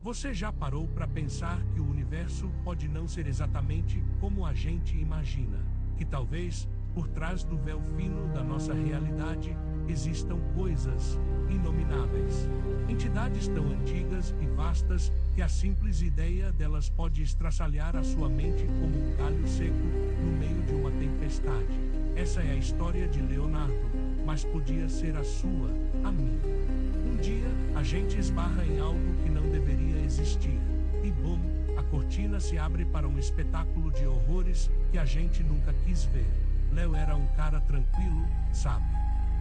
Você já parou para pensar que o universo pode não ser exatamente como a gente imagina? Que talvez, por trás do véu fino da nossa realidade, existam coisas inomináveis. Entidades tão antigas e vastas que a simples ideia delas pode estraçalhar a sua mente como um galho seco no meio de uma tempestade. Essa é a história de Leonardo, mas podia ser a sua, a minha. Um dia, a gente esbarra em algo que não deveria existir. E bum, a cortina se abre para um espetáculo de horrores que a gente nunca quis ver. Léo era um cara tranquilo, sabe?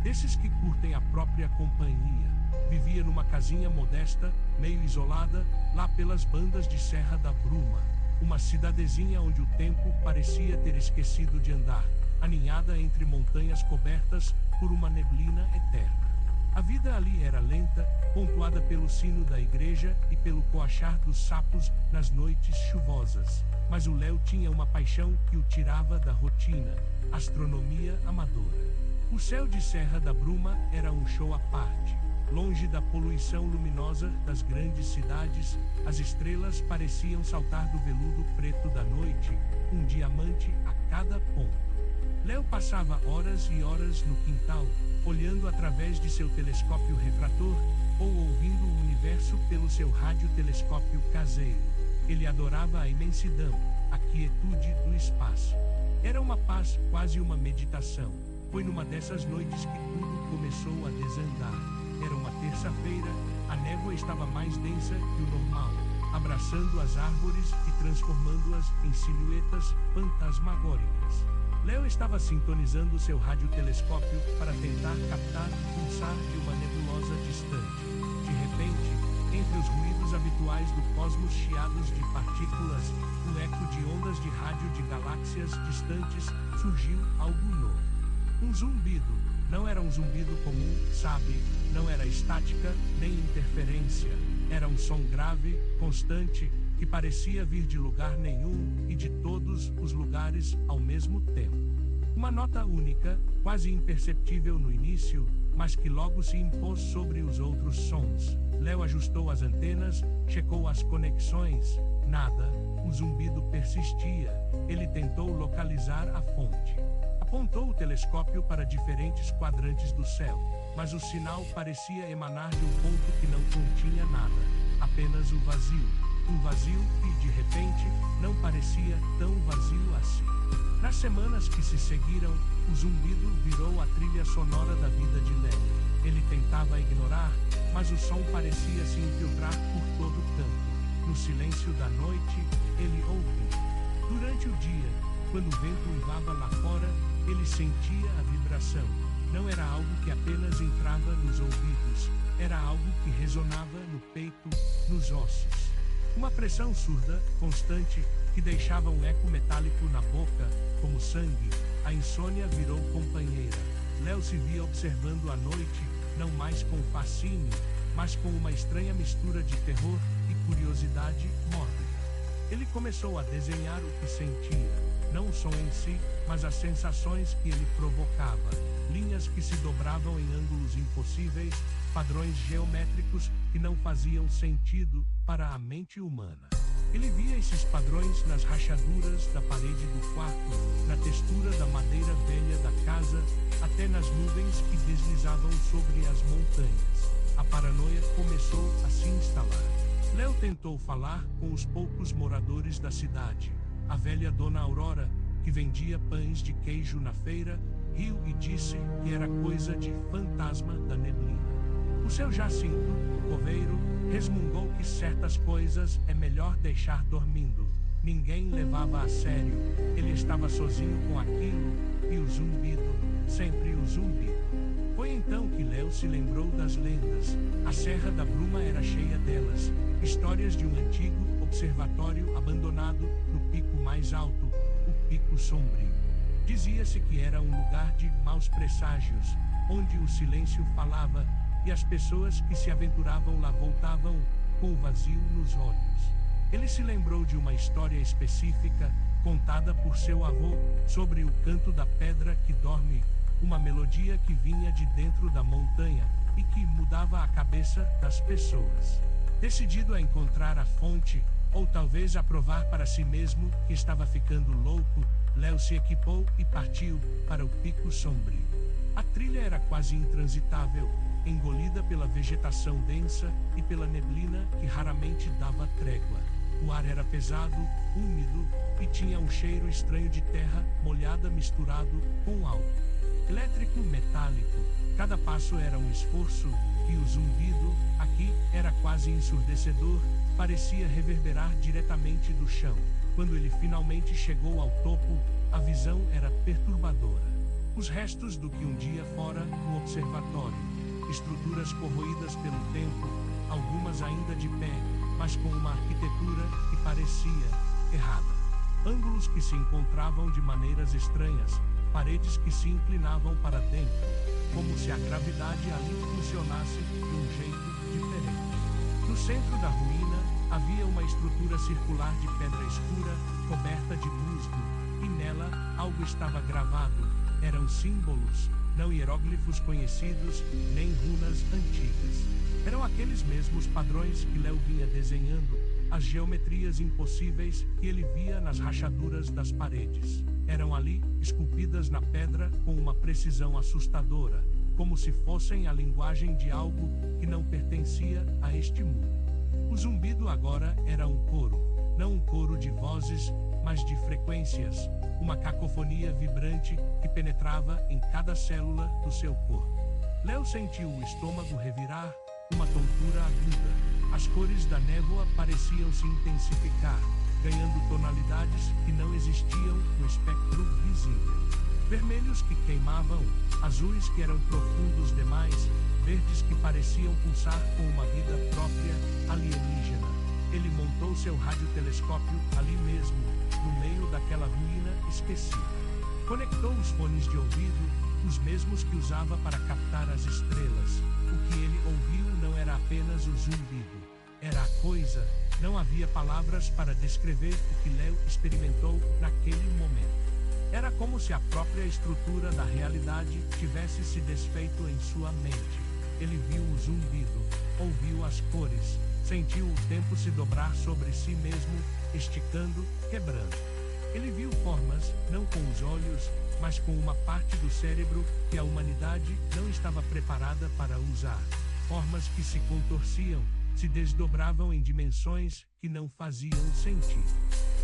Desses que curtem a própria companhia. Vivia numa casinha modesta, meio isolada, lá pelas bandas de Serra da Bruma. Uma cidadezinha onde o tempo parecia ter esquecido de andar, aninhada entre montanhas cobertas por uma neblina eterna. A vida ali era lenta, pontuada pelo sino da igreja e pelo coachar dos sapos nas noites chuvosas. Mas o Léo tinha uma paixão que o tirava da rotina: astronomia amadora. O céu de Serra da Bruma era um show à parte. Longe da poluição luminosa das grandes cidades, as estrelas pareciam saltar do veludo preto da noite, um diamante a cada ponto. Léo passava horas e horas no quintal, olhando através de seu telescópio refrator, ou ouvindo o universo pelo seu radiotelescópio caseiro. Ele adorava a imensidão, a quietude do espaço. Era uma paz, quase uma meditação. Foi numa dessas noites que tudo começou a desandar. Era uma terça-feira, a névoa estava mais densa que o normal, abraçando as árvores e transformando-as em silhuetas fantasmagóricas. Léo estava sintonizando seu radiotelescópio para tentar captar o pulsar de uma nebulosa distante. De repente, entre os ruídos habituais do cosmos chiados de partículas, um eco de ondas de rádio de galáxias distantes, surgiu algo novo. Um zumbido. Não era um zumbido comum, sabe? Não era estática, nem interferência. Era um som grave, constante, que parecia vir de lugar nenhum e de todos os lugares ao mesmo tempo. Uma nota única, quase imperceptível no início, mas que logo se impôs sobre os outros sons. Léo ajustou as antenas, checou as conexões. Nada, o zumbido persistia. Ele tentou localizar a fonte. Apontou o telescópio para diferentes quadrantes do céu, mas o sinal parecia emanar de um ponto que não continha nada, apenas o vazio. Um vazio que, de repente, não parecia tão vazio assim. Nas semanas que se seguiram, o zumbido virou a trilha sonora da vida de Léo. Ele tentava ignorar, mas o som parecia se infiltrar por todo o canto. No silêncio da noite, ele ouvia. Durante o dia, quando o vento uivava lá fora, ele sentia a vibração. Não era algo que apenas entrava nos ouvidos, era algo que ressonava no peito, nos ossos. Uma pressão surda, constante, que deixava um eco metálico na boca, como sangue. A insônia virou companheira. Léo se via observando a noite, não mais com fascínio, mas com uma estranha mistura de terror e curiosidade mórbida. Ele começou a desenhar o que sentia. Não o som em si, mas as sensações que ele provocava. Linhas que se dobravam em ângulos impossíveis, padrões geométricos que não faziam sentido para a mente humana. Ele via esses padrões nas rachaduras da parede do quarto, na textura da madeira velha da casa, até nas nuvens que deslizavam sobre as montanhas. A paranoia começou a se instalar. Léo tentou falar com os poucos moradores da cidade. A velha Dona Aurora, que vendia pães de queijo na feira, riu e disse que era coisa de fantasma da neblina. O seu Jacinto, o coveiro, resmungou que certas coisas é melhor deixar dormindo. Ninguém levava a sério. Ele estava sozinho com aquilo, e o zumbido, sempre o zumbido. Foi então que Léo se lembrou das lendas. A Serra da Bruma era cheia delas. Histórias de um antigo observatório abandonado no pico mais alto, o Pico Sombrio. Dizia-se que era um lugar de maus presságios, onde o silêncio falava, e as pessoas que se aventuravam lá voltavam com o vazio nos olhos. Ele se lembrou de uma história específica, contada por seu avô, sobre o canto da pedra que dorme, uma melodia que vinha de dentro da montanha e que mudava a cabeça das pessoas. Decidido a encontrar a fonte, ou talvez a provar para si mesmo que estava ficando louco, Léo se equipou e partiu para o Pico Sombrio. A trilha era quase intransitável, engolida pela vegetação densa e pela neblina que raramente dava trégua. O ar era pesado, úmido e tinha um cheiro estranho de terra molhada misturado com álcool. Elétrico metálico, cada passo era um esforço, e o zumbido, aqui, era quase ensurdecedor, parecia reverberar diretamente do chão. Quando ele finalmente chegou ao topo, a visão era perturbadora. Os restos do que um dia fora um observatório, estruturas corroídas pelo tempo, algumas ainda de pé, mas com uma arquitetura que parecia errada. Ângulos que se encontravam de maneiras estranhas, paredes que se inclinavam para dentro, como se a gravidade ali funcionasse de um jeito diferente. No centro da ruína, havia uma estrutura circular de pedra escura, coberta de musgo, e nela, algo estava gravado. Eram símbolos, não hieróglifos conhecidos, nem runas antigas. Eram aqueles mesmos padrões que Léo vinha desenhando, as geometrias impossíveis que ele via nas rachaduras das paredes. Eram ali, esculpidas na pedra com uma precisão assustadora, como se fossem a linguagem de algo que não pertencia a este mundo. O zumbido agora era um coro, não um coro de vozes, mas de frequências, uma cacofonia vibrante que penetrava em cada célula do seu corpo. Léo sentiu o estômago revirar, uma tontura aguda. As cores da névoa pareciam se intensificar, ganhando tonalidades que não existiam no espectro visível. Vermelhos que queimavam, azuis que eram profundos demais, verdes que pareciam pulsar com uma vida própria, alienígena. Ele montou seu radiotelescópio ali mesmo, no meio daquela ruína esquecida. Conectou os fones de ouvido, os mesmos que usava para captar as estrelas. O que ele ouviu não era apenas o zumbido. Era a coisa, não havia palavras para descrever o que Léo experimentou naquele momento. Era como se a própria estrutura da realidade tivesse se desfeito em sua mente. Ele viu o zumbido, ouviu as cores, sentiu o tempo se dobrar sobre si mesmo, esticando, quebrando. Ele viu formas, não com os olhos, mas com uma parte do cérebro que a humanidade não estava preparada para usar. Formas que se contorciam, se desdobravam em dimensões que não faziam sentido.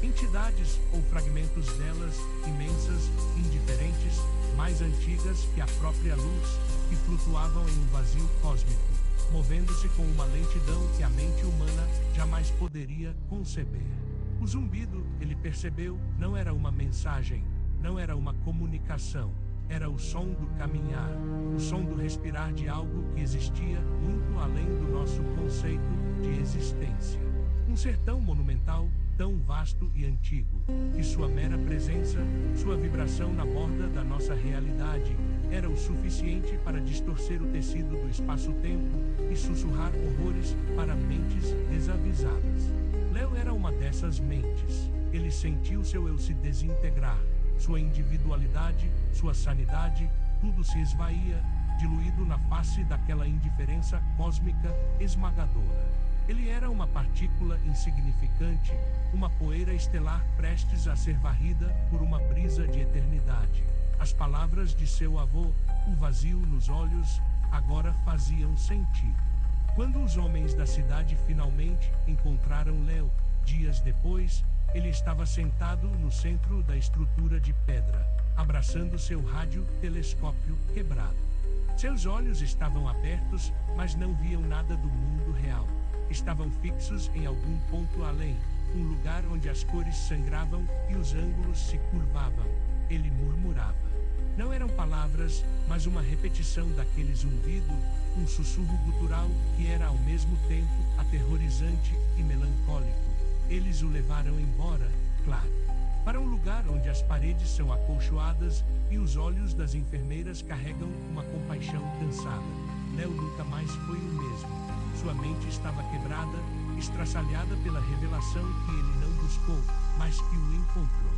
Entidades ou fragmentos delas, imensas, indiferentes, mais antigas que a própria luz, que flutuavam em um vazio cósmico, movendo-se com uma lentidão que a mente humana jamais poderia conceber. O zumbido, ele percebeu, não era uma mensagem, não era uma comunicação, era o som do caminhar, o som do respirar de algo que existia muito além do nosso conceito de existência. Um ser tão monumental, tão vasto e antigo, que sua mera presença, sua vibração na borda da nossa realidade, era o suficiente para distorcer o tecido do espaço-tempo e sussurrar horrores para mentes desavisadas. Léo era uma dessas mentes. Ele sentiu seu eu se desintegrar, sua individualidade, sua sanidade, tudo se esvaía, diluído na face daquela indiferença cósmica esmagadora. Ele era uma partícula insignificante, uma poeira estelar prestes a ser varrida por uma brisa de eternidade. As palavras de seu avô, o vazio nos olhos, agora faziam sentido. Quando os homens da cidade finalmente encontraram Léo, dias depois, ele estava sentado no centro da estrutura de pedra, abraçando seu radiotelescópio quebrado. Seus olhos estavam abertos, mas não viam nada do mundo real. Estavam fixos em algum ponto além, um lugar onde as cores sangravam e os ângulos se curvavam. Ele murmurava. Não eram palavras, mas uma repetição daquele zumbido, um sussurro gutural que era ao mesmo tempo aterrorizante e melancólico. Eles o levaram embora, claro, para um lugar onde as paredes são acolchoadas e os olhos das enfermeiras carregam uma compaixão cansada. Léo nunca mais foi o mesmo. Sua mente estava quebrada, estraçalhada pela revelação que ele não buscou, mas que o encontrou.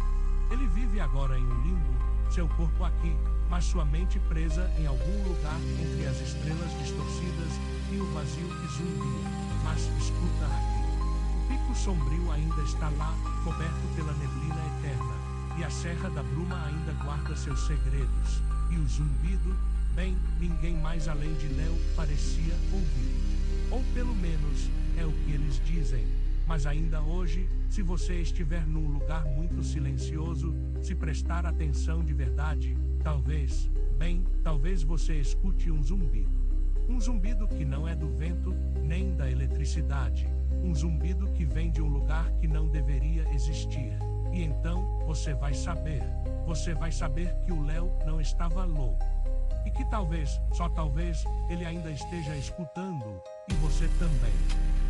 Ele vive agora em um limbo, seu corpo aqui, mas sua mente presa em algum lugar entre as estrelas distorcidas e o vazio que zumbia. Mas escuta aqui. O pico sombrio ainda está lá, coberto pela neblina eterna, e a Serra da Bruma ainda guarda seus segredos. E o zumbido, bem, ninguém mais além de Léo parecia ouvir. Ou pelo menos, é o que eles dizem. Mas ainda hoje, se você estiver num lugar muito silencioso, se prestar atenção de verdade, talvez, bem, talvez você escute um zumbido. Um zumbido que não é do vento, nem da eletricidade. Um zumbido que vem de um lugar que não deveria existir. E então, você vai saber que o Léo não estava louco. E que talvez, só talvez, ele ainda esteja escutando, e você também.